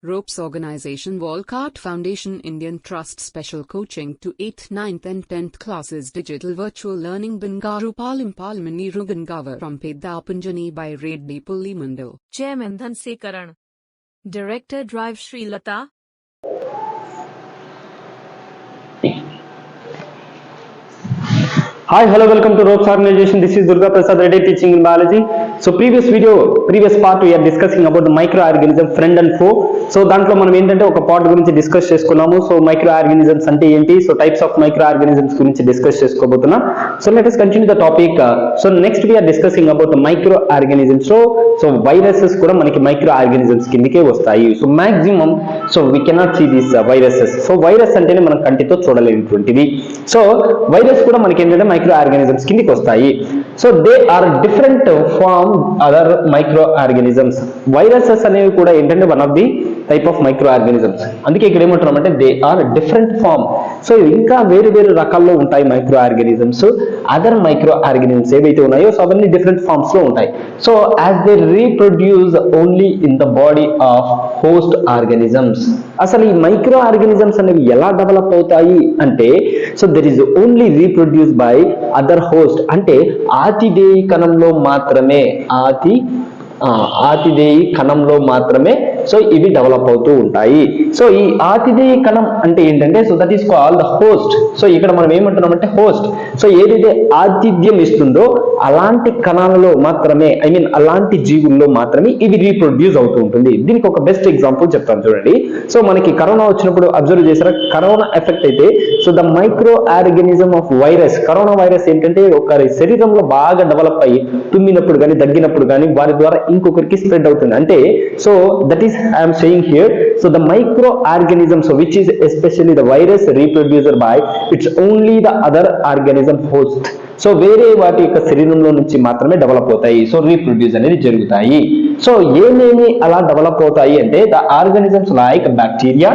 Ropes Organization Walcott Foundation Indian Trust Special Coaching to 8th, 9th and 10th Classes Digital Virtual Learning Bangaru Palimani Rugangavar from Pedapunjani by Reddy Pulli Mandal. Chairman Dhanasekaran. Director Drive Sri Lata. Hi, hello, welcome to Ropes Organization. This is Durga Prasad Reddy teaching in biology. So previous part we are discussing about the microorganism friend and foe. So దాంట్లో మనం ఏంటంటే ఒక part గురించి discuss చేసుకున్నాము. So micro organisms అంటే ఏంటి, so types of micro organisms గురించి discuss చేసుకోబోతున్నాం. So let us continue the topic. So next we are discussing about the micro organisms. So viruses కూడా మనకి మైక్రో ఆర్గానిజమ్స్ కిందకే వస్తాయి. So maximum we cannot see these viruses. So virus అంటేనే మనం కంటితో చూడలేనిటువంటిది. So virus కూడా మనకి ఏంటంటే మైక్రో ఆర్గానిజమ్స్ కిందకి వస్తాయి. So they are different from other micro organisms. Viruses అనేవి కూడా ఏంటంటే one of the type of micro organisms. అందుకే ఇక్కడ ఏమంటున్నామంటే they are different form. So ఇంకా వేరు వేరు రకాల్లో ఉంటాయి micro organisms. Other micro organisms ఏవైతే ఉన్నాయో సో అవన్నీ డిఫరెంట్ ఫార్మ్స్ లో ఉంటాయి. So as they reproduce only in the body of host organisms. అసలు ఈ మైక్రో ఆర్గానిజమ్స్ అనేవి ఎలా డెవలప్ అవుతాయి అంటే so there is only reproduce by other host. అంటే ఆతిథేయ కణంలో మాత్రమే ఆతిథేయ కణంలో మాత్రమే సో ఇవి డెవలప్ అవుతూ ఉంటాయి. సో ఈ ఆతిథేయ కణం అంటే ఏంటంటే so that is called host. So ఇక్కడ మనం ఏమంటున్నామంటే హోస్ట్. సో ఏదైతే ఆతిథ్యం ఇస్తుందో అలాంటి కణాలలో మాత్రమే అలాంటి జీవుల్లో మాత్రమే ఇది రీప్రొడ్యూస్ అవుతూ ఉంటుంది. దీనికి ఒక బెస్ట్ ఎగ్జాంపుల్ చెప్తాను చూడండి. సో మనకి కరోనా వచ్చినప్పుడు అబ్జర్వ్ చేసారా, కరోనా ఎఫెక్ట్ అయితే so the micro organism of virus, corona virus ఏంటంటే ఒక శరీరంలో బాగా డెవలప్ అయ్యి తుమ్మినప్పుడు కానీ దగ్గినప్పుడు కానీ వారి ద్వారా ఇంకొకరికి స్ప్రెడ్ అవుతుంది. అంటే so that is I'm saying here. So the micro organism so which is especially the virus reproducer by its only the other organism host. So వేరే వాటి యొక్క శరీరంలో నుంచి మాత్రమే డెవలప్ అవుతాయి. సో రీప్రొడ్యూస్ అనేది జరుగుతాయి. సో ఏమేమి అలా డెవలప్ అవుతాయి అంటే the organisms like bacteria,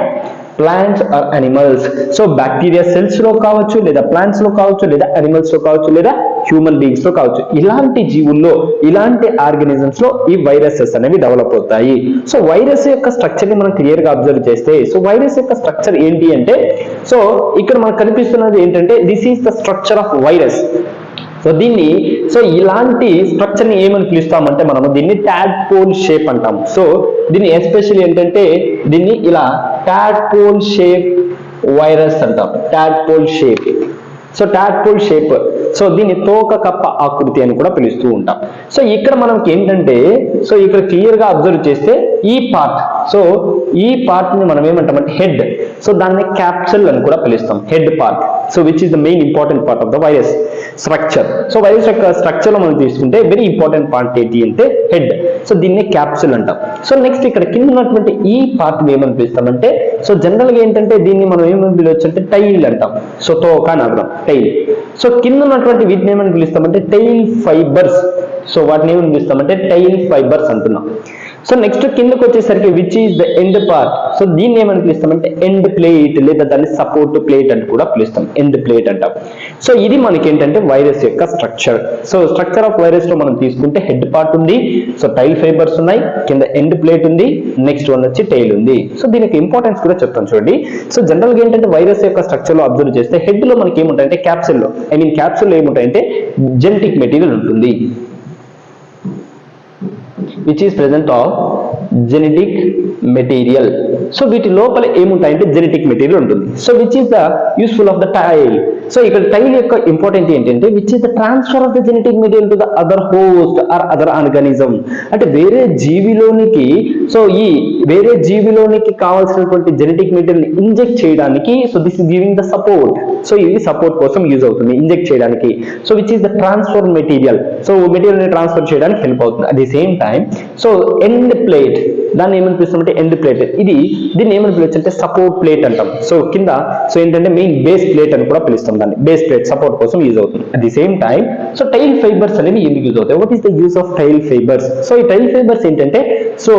plants or animals. So bacteria cells లో కావచ్చు, లేదా ప్లాంట్స్ లో కావచ్చు, లేదా అనిమల్స్ లో కావచ్చు, లేదా హ్యూమన్ బీయింగ్స్ లో కావచ్చు. ఇలాంటి జీవుల్లో, ఇలాంటి ఆర్గానిజమ్స్ లో ఈ వైరసెస్ అనేవి డెవలప్ అవుతాయి. సో వైరస్ యొక్క స్ట్రక్చర్ ని మనం క్లియర్ గా అబ్జర్వ్ చేస్తే సో వైరస్ యొక్క స్ట్రక్చర్ ఏంటి అంటే సో ఇక్కడ మనకు కనిపిస్తున్నది ఏంటంటే this is the structure of virus. So దీన్ని సో ఇలాంటి స్ట్రక్చర్ ని ఏమని పిలుస్తామంటే మనము దీన్ని టాడ్పోల్ షేప్ అంటాము. సో దీన్ని ఎస్పెషల్లీ ఏంటంటే దీన్ని ఇలా టాడ్పోల్ షేప్ వైరస్ అంటాం. Tadpole shape. So tadpole shape. So దీన్ని తోక కప్ప ఆకృతి అని కూడా పిలుస్తూ ఉంటాం. సో ఇక్కడ మనకి ఏంటంటే సో ఇక్కడ క్లియర్ గా అబ్జర్వ్ చేస్తే ఈ పార్ట్, సో ఈ పార్ట్ ని మనం ఏమంటామంటే హెడ్. సో దాన్ని క్యాప్సుల్ అని కూడా పిలుస్తాం, head part. So which is the main important part of the virus structure. So virus యొక్క స్ట్రక్చర్ లో మనం తీసుకుంటే వెరీ ఇంపార్టెంట్ పార్ట్ ఏంటి అంటే హెడ్. సో దీన్ని క్యాప్సుల్ అంటాం. సో నెక్స్ట్ ఇక్కడ కింద ఉన్నటువంటి ఈ పార్ట్ ఏమని పిలుస్తామంటే సో జనరల్ గా ఏంటంటే దీన్ని మనం ఏమని పిలవచ్చు అంటే టైల్ అంటాం. సో తోక అని అర్థం, టైల్. సో కింద ఉన్నటువంటి వీటిని ఏమని పిలుస్తామంటే టైల్ ఫైబర్స్. సో వాటిని ఏమని పిలుస్తామంటే టైల్ ఫైబర్స్ అంటున్నాం. సో నెక్స్ట్ కిందకి వచ్చేసరికి which is the end part. So దీన్ని ఏమని పిలుస్తామంటే ఎండ్ ప్లేట్, లేదా దాన్ని సపోర్ట్ ప్లేట్ అని కూడా పిలుస్తాం, ఎండ్ ప్లేట్ అంటాం. సో ఇది మనకి ఏంటంటే వైరస్ యొక్క structure. So structure of virus లో మనం తీసుకుంటే హెడ్ పార్ట్ ఉంది, సో టైల్ ఫైబర్స్ ఉన్నాయి, కింద ఎండ్ ప్లేట్ ఉంది, నెక్స్ట్ వన్ వచ్చి టైల్ ఉంది. సో దీనికి ఇంపార్టెన్స్ కూడా చెప్తాను చూడండి. సో జనరల్ గా ఏంటంటే వైరస్ యొక్క స్ట్రక్చర్ లో అబ్జర్వ్ చేస్తే హెడ్ లో మనకి ఏముంటాయంటే క్యాప్సుల్లో క్యాప్సుల్లో ఏముంటాయంటే జెనెటిక్ మెటీరియల్ ఉంటుంది, which is present of genetic material. So వీటి లోపల ఏముంటాయంటే జెనెటిక్ మెటీరియల్ ఉంటుంది. So which is the useful of the tail. So ఇక్కడ టైల్ యొక్క ఇంపార్టెంట్ ఏంటంటే which is the transfer of the genetic material to the other host or other organism. అంటే వేరే జీవిలోనికి, సో ఈ వేరే జీవిలోనికి కావాల్సినటువంటి జెనెటిక్ మెటీరియల్ ఇంజెక్ట్ చేయడానికి so this is giving the support. So ఇది సపోర్ట్ కోసం యూజ్ అవుతుంది ఇంజెక్ట్ చేయడానికి. So which is the transfer material. So material ని ట్రాన్స్ఫర్ చేయడానికి హెల్ప్ అవుతుంది. At the same time so end plate, దాన్ని ఏమని పిలుస్తామంటే ఎండ్ ప్లేట్. దీన్ని ఏమని పిలవచ్చు అంటే సపోర్ట్ ప్లేట్ అంటాం. సో కింద సో ఏంటంటే మెయిన్ బేస్ ప్లేట్ అని కూడా పిలుస్తాం దాన్ని. బేస్ ప్లేట్ సపోర్ట్ కోసం యూజ్ అవుతుంది. At the same time so tail fibres అనేవి ఎందుకు యూజ్ అవుతాయి? What is the use of tail fibres? So ఈ టైల్ ఫైబర్స్ ఏంటంటే so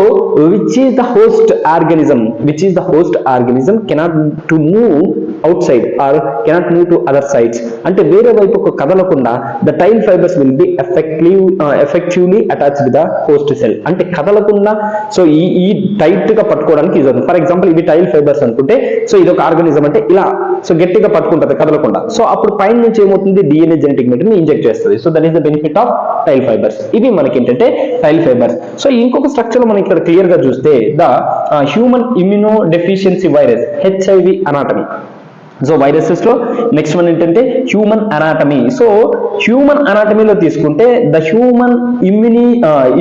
which is the host organism cannot to move outside or cannot move to other sides, అంటే వేరే వైపుకు కదలకుండా the tail fibres will be effectively attached with the host cell, అంటే కదలకుండా so ఈ tight గా పట్టుకోవడానికి యూజ్ అవుతుంది. ఫర్ ఎగ్జాంపుల్ ఇవి టైల్ ఫైబర్స్ అనుకుంటే, సో ఇది ఒక ఆర్గానిజం అంటే ఇలా సో గట్టిగా పట్టుకుంటుంది కదలకుండా. సో అప్పుడు పైన నుంచి ఏమవుతుంది, DNA జెనెటిక్ మెటీరియల్ ఇంజెక్ట్ చేస్తుంది. So that is the benefit of tail fibres. ఇవి మనకి ఏంటంటే టైల్ ఫైబర్స్. సో ఇంకొక స్ట్రక్చర్ మనం ఇక్కడ క్లియర్ గా చూస్తే the human immunodeficiency virus HIV anatomy. So viruses లో నెక్స్ట్ వన్ ఏంటంటే హ్యూమన్ అనాటమీ. సో హ్యూమన్ అనాటమీలో తీసుకుంటే the human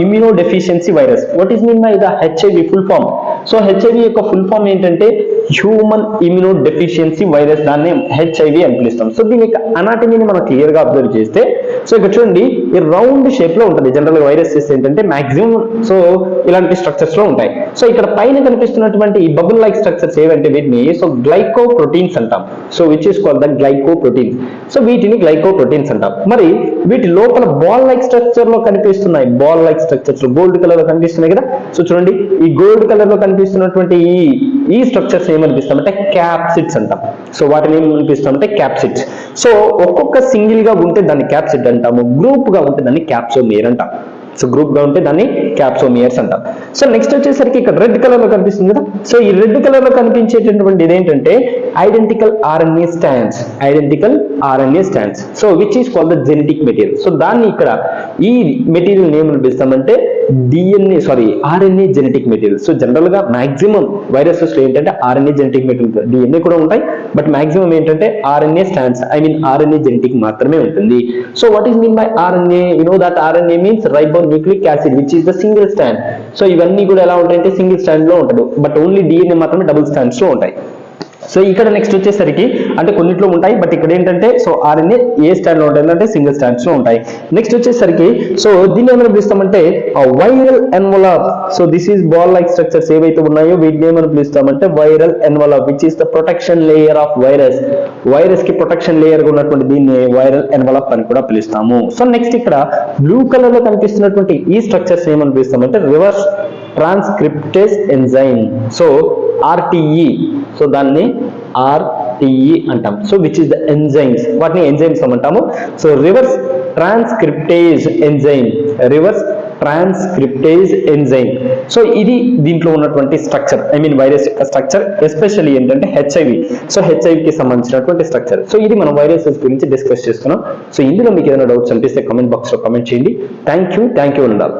immunodeficiency virus. What is mean by the HIV full form? So HIV యొక్క full form ఏంటంటే human immunodeficiency virus, దాన్ని HIV అని పిలుస్తాం. So దీని యొక్క అనాటమీని మనం క్లియర్ గా అబ్జర్వ్ చేస్తే, సో ఇక్కడ చూడండి ఈ రౌండ్ షేప్ లో ఉంటుంది. జనరల్ గా వైరసెస్ ఏంటంటే మాక్సిమం సో ఇలాంటి స్ట్రక్చర్స్ లో ఉంటాయి. సో ఇక్కడ పైన కనిపిస్తున్నటువంటి ఈ బబుల్ లైక్ స్ట్రక్చర్స్ ఏవంటే వీటిని సో గ్లైకోప్రోటీన్స్ అంటాం. So which is called the glycoproteins. So వీటిని గ్లైకోప్రోటీన్స్ అంటాం. మరి వీటి లోపల బాల్ లైక్ స్ట్రక్చర్ లో కనిపిస్తున్నాయి, ball like structures gold colour లో కనిపిస్తున్నాయి కదా. సో చూడండి ఈ గోల్డ్ కలర్ లో కనిపిస్తున్నటువంటి ఈ స్ట్రక్చర్స్ ఏమనిపిస్తామంటే క్యాప్సిడ్స్ అంటాం. సో వాటిని ఏమనిపిస్తామంటే క్యాప్సిడ్స్. సో ఒక్కొక్క సింగిల్ గా ఉంటే దాన్ని క్యాప్సిడ్ అంటాము, గ్రూప్ గా ఉంటే దాన్ని క్యాప్సోమియర్ అంటాం. సో గ్రూప్ గా ఉంటే దాన్ని క్యాప్సోమియర్స్ అంటాం. సో నెక్స్ట్ వచ్చేసరికి ఇక్కడ రెడ్ కలర్ లో కనిపిస్తుంది కదా. సో ఈ రెడ్ కలర్ లో కనిపించేటటువంటి ఇదేంటంటే identical RNA stands, identical RNA stands. So which is called the genetic material. So దాన్ని ఇక్కడ ఈ మెటీరియల్ ఏమని పిలుస్తామంటే RNA genetic material. So general గా మాక్సిమం వైరసెస్ లో ఏంటంటే RNA జెనెటిక్ మెటీరియల్, DNA కూడా ఉంటాయి, బట్ మాక్సిమం ఏంటంటే RNA స్టాండ్స్, RNA జెనెటిక్ మాత్రమే ఉంటుంది. So what is mean by RNA? You know that RNA means ribonucleic acid which is the single stand. So ఇవన్నీ కూడా ఎలా ఉంటాయంటే సింగిల్ స్టాండ్ లో ఉంటుంది, బట్ ఓన్లీ DNA మాత్రమే డబుల్ స్టాండ్స్ లో ఉంటాయి. సో ఇక్కడ నెక్స్ట్ వచ్చేసరికి అంటే కొన్నిట్లో ఉంటాయి, బట్ ఇక్కడ ఏంటంటే సో RNA ఏ స్టాండ్ లో ఉంటుంది అంటే సింగిల్ స్టాండ్స్ లో ఉంటాయి. నెక్స్ట్ వచ్చేసరికి సో దీన్ని ఏమని పిలుస్తామంటే viral envelope. So this is ball like structures ఏవైతే ఉన్నాయో వీటిని ఏమని పిలుస్తామంటే viral envelope which is the protection layer of virus. Virus కి ప్రొటెక్షన్ లేయర్ గా ఉన్నటువంటి దీన్ని వైరల్ ఎన్వలప్ అని కూడా పిలుస్తాము. సో నెక్స్ట్ ఇక్కడ బ్లూ కలర్ లో కనిపిస్తున్నటువంటి ఈ స్ట్రక్చర్స్ ఏమని పిలుస్తామంటే reverse transcriptase enzyme. So RTE. So దాన్ని RTE అంటాం. So which is the enzymes, వాటిని ఎంజైమ్స్ అంటాము. So reverse transcriptase enzyme, reverse transcriptase enzyme. So ఇది దీంట్లో ఉన్నటువంటి స్ట్రక్చర్, వైరస్ యొక్క స్ట్రక్చర్, ఎస్పెషల్లీ ఏంటంటే HIV. సో HIV కి సంబంధించినటువంటి స్ట్రక్చర్. సో ఇది మనం వైరసెస్ గురించి డిస్కస్ చేస్తున్నాం. సో ఇందులో మీకు ఏదైనా డౌట్స్ అనిపిస్తే కామెంట్ బాక్స్ లో కామెంట్ చేయండి. థ్యాంక్ యూ ఉండాలి.